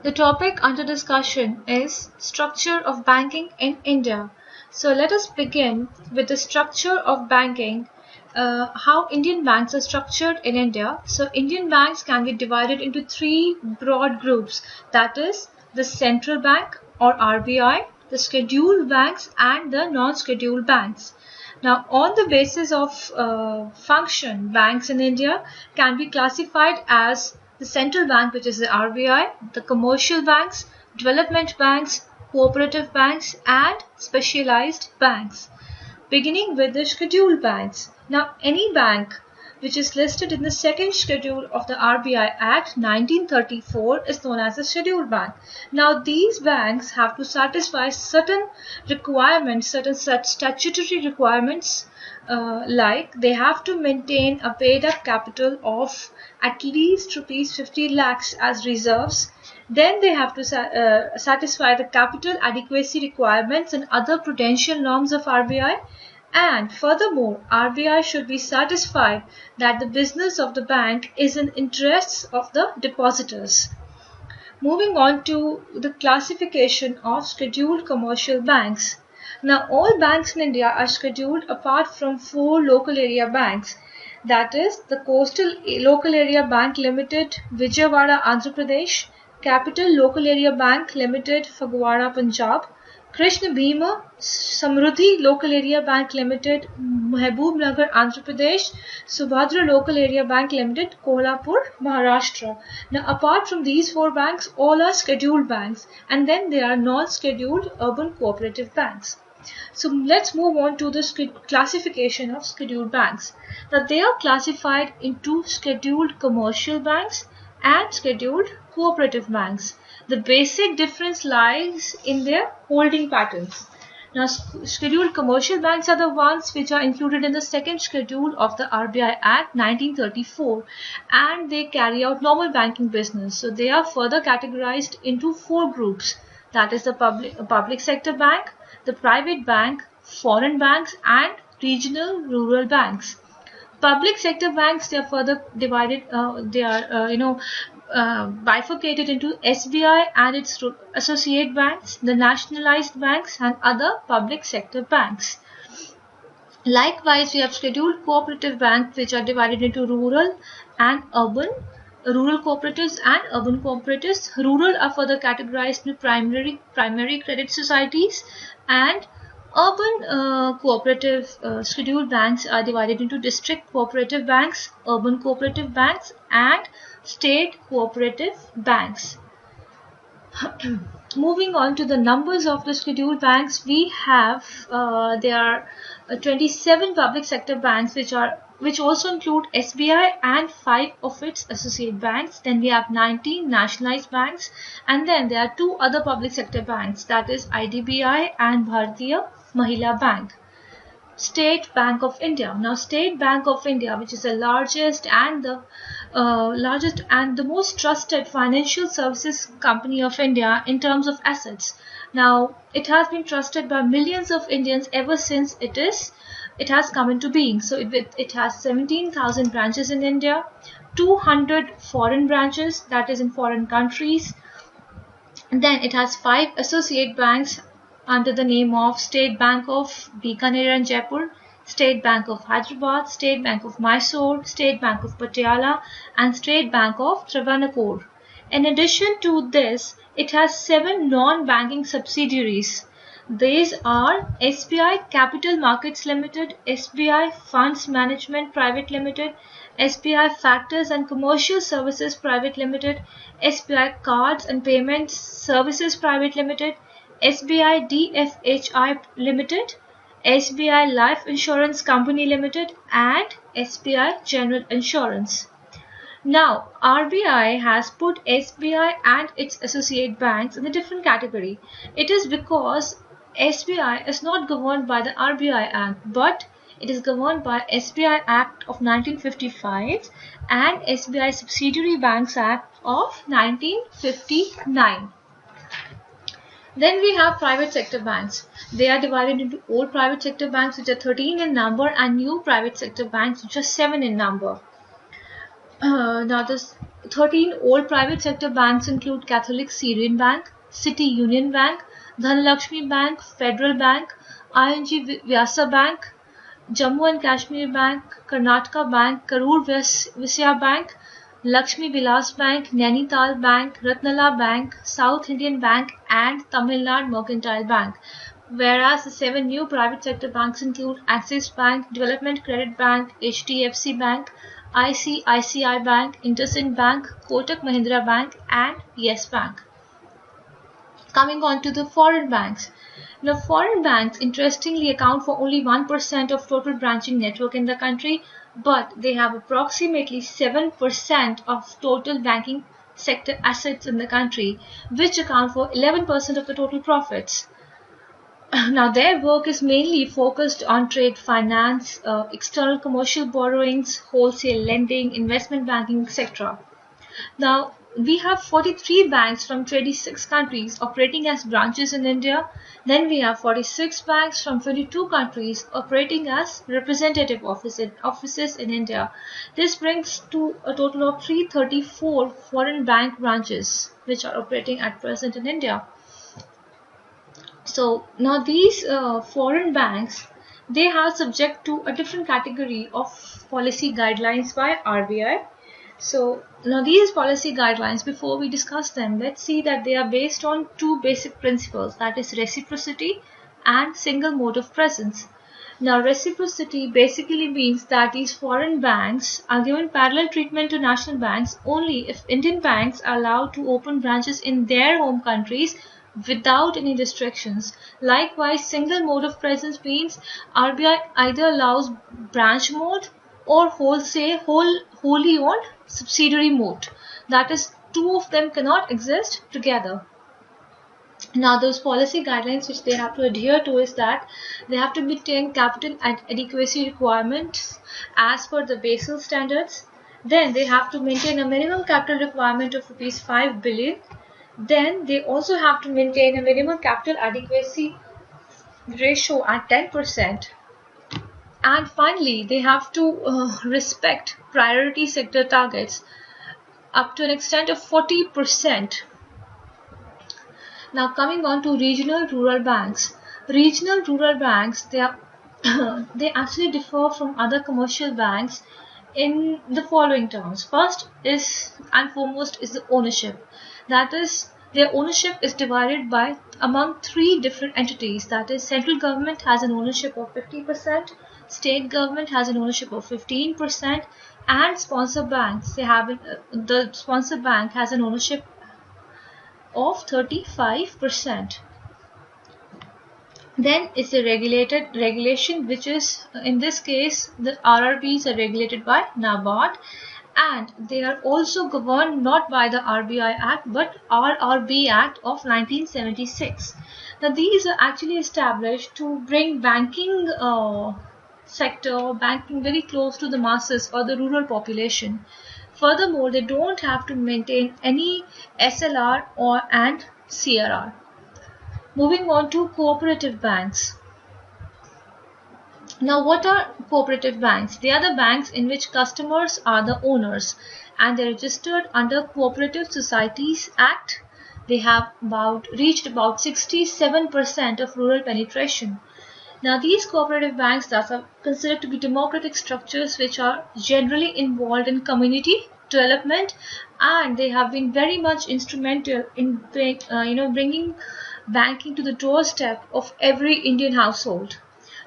The topic under discussion is structure of banking in India. So let us begin with the structure of banking, how Indian banks are structured in India. So Indian banks can be divided into three broad groups, that is the central bank or RBI, the scheduled banks and the non-scheduled banks. Now, on the basis of function, banks in India can be classified as the central bank, which is the RBI, the commercial banks, development banks, cooperative banks, and specialized banks. Beginning with the scheduled banks. Now, any bank which is listed in the second schedule of the RBI Act 1934 is known as a scheduled bank. Now, these banks have to satisfy certain requirements, certain statutory requirements, like they have to maintain a paid up capital of at least rupees 50 lakhs as reserves. Then they have to satisfy the capital adequacy requirements and other prudential norms of RBI. And furthermore, RBI should be satisfied that the business of the bank is in interests of the depositors. Moving on to the classification of scheduled commercial banks. Now, all banks in India are scheduled apart from four local area banks. That is the Coastal Local Area Bank Limited, Vijayawada, Andhra Pradesh, Capital Local Area Bank Limited, Phagwara, Punjab, Krishna Bhima Samruddhi Local Area Bank Limited, Mehboob Nagar, Andhra Pradesh, Subhadra Local Area Bank Limited, Kolhapur, Maharashtra. Now, apart from these four banks, all are scheduled banks, and then there are non-scheduled urban cooperative banks. So let's move on to the classification of scheduled banks. Now, they are classified into scheduled commercial banks and scheduled cooperative banks. The basic difference lies in their holding patterns. Now, scheduled commercial banks are the ones which are included in the second schedule of the RBI Act 1934, and they carry out normal banking business. So they are further categorized into four groups, that is the public sector bank, the private bank, foreign banks, and regional rural banks. Public sector banks, they are further divided, bifurcated into SBI and its associate banks, the nationalized banks, and other public sector banks. Likewise, we have scheduled cooperative banks, which are divided into rural and urban, rural cooperatives and urban cooperatives. Rural are further categorized into primary credit societies, and urban cooperative scheduled banks are divided into district cooperative banks, urban cooperative banks, and state cooperative banks. Moving on to the numbers of the scheduled banks, we have there are 27 public sector banks which also include SBI and 5 of its associate banks. Then we have 19 nationalized banks, and then there are 2 other public sector banks, that is IDBI and Bharatiya Mahila Bank. State Bank of India. Now, State Bank of India, which is the largest and the most trusted financial services company of India in terms of assets. Now, it has been trusted by millions of Indians ever since it has come into being. So it has 17,000 branches in India, 200 foreign branches, that is in foreign countries. And then it has 5 associate banks under the name of State Bank of Bikaner and Jaipur, State Bank of Hyderabad, State Bank of Mysore, State Bank of Patiala, and State Bank of Travancore. In addition to this, it has 7 non-banking subsidiaries. These are SBI Capital Markets Limited, SBI Funds Management Private Limited, SBI Factors and Commercial Services Private Limited, SBI Cards and Payments Services Private Limited, SBI DFHI Limited, SBI Life Insurance Company Limited, and SBI General Insurance. Now, RBI has put SBI and its associate banks in a different category. It is because SBI is not governed by the RBI Act, but it is governed by SBI Act of 1955 and SBI Subsidiary Banks Act of 1959. Then we have private sector banks. They are divided into old private sector banks, which are 13 in number, and new private sector banks, which are 7 in number. Now, the 13 old private sector banks include Catholic Syrian Bank, City Union Bank, Dhanalakshmi Bank, Federal Bank, ING Vyasa Bank, Jammu and Kashmir Bank, Karnataka Bank, Karur Vysya Bank, Lakshmi Vilas Bank, Nainital Bank, Ratnala Bank, South Indian Bank, and Tamil Nadu Mercantile Bank. Whereas the 7 new private sector banks include Axis Bank, Development Credit Bank, HDFC Bank, ICICI Bank, IndusInd Bank, Kotak Mahindra Bank, and Yes Bank. Coming on to the foreign banks. Now, foreign banks interestingly account for only 1% of total branching network in the country, but they have approximately 7% of total banking sector assets in the country, which account for 11% of the total profits. Now, their work is mainly focused on trade finance, external commercial borrowings, wholesale lending, investment banking, etc. Now, we have 43 banks from 26 countries operating as branches in India. Then we have 46 banks from 22 countries operating as representative offices in India. This brings to a total of 334 foreign bank branches which are operating at present in India. So now these foreign banks, they are subject to a different category of policy guidelines by RBI. So now these policy guidelines, before we discuss them, let's see that they are based on two basic principles, that is reciprocity and single mode of presence. Now, reciprocity basically means that these foreign banks are given parallel treatment to national banks only if Indian banks are allowed to open branches in their home countries without any restrictions. Likewise, single mode of presence means RBI either allows branch mode or wholly owned subsidiary mode. That is, two of them cannot exist together. Now, those policy guidelines which they have to adhere to is that they have to maintain capital adequacy requirements as per the Basel standards. Then they have to maintain a minimum capital requirement of rupees 5 billion. Then they also have to maintain a minimum capital adequacy ratio at 10%. And finally, they have to respect priority sector targets up to an extent of 40%. Now, coming on to regional rural banks. Regional rural banks, they actually differ from other commercial banks in the following terms. First is and foremost is the ownership. That is, their ownership is divided by among three different entities. That is, central government has an ownership of 50%, state government has an ownership of 15%, and sponsor banks, the sponsor bank has an ownership of 35%. Then is the regulation, which is in this case the RRBs are regulated by NABARD, and they are also governed not by the RBI Act but RRB Act of 1976. Now these are actually established to bring banking banking very close to the masses or the rural population. Furthermore, they don't have to maintain any SLR and CRR. Moving on to cooperative banks. Now, what are cooperative banks? They are the banks in which customers are the owners, and they are registered under Cooperative Societies Act. They have reached about 67% of rural penetration. Now, these cooperative banks thus are considered to be democratic structures which are generally involved in community development, and they have been very much instrumental in bringing banking to the doorstep of every Indian household.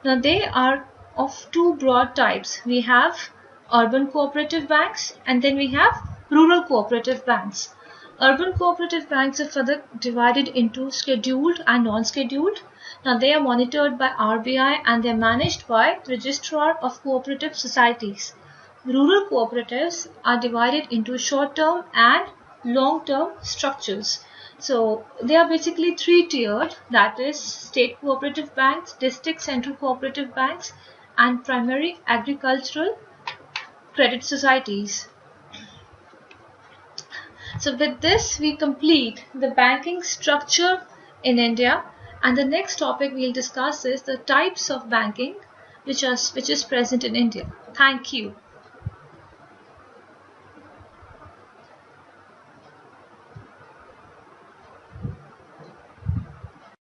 Now, they are of two broad types. We have urban cooperative banks, and then we have rural cooperative banks. Urban cooperative banks are further divided into scheduled and non-scheduled. Now, they are monitored by RBI and they are managed by Registrar of Cooperative Societies. Rural cooperatives are divided into short-term and long-term structures. So, they are basically three-tiered, that is state cooperative banks, district central cooperative banks, and primary agricultural credit societies. So with this, we complete the banking structure in India, and the next topic we'll discuss is the types of banking which is present in India. Thank you.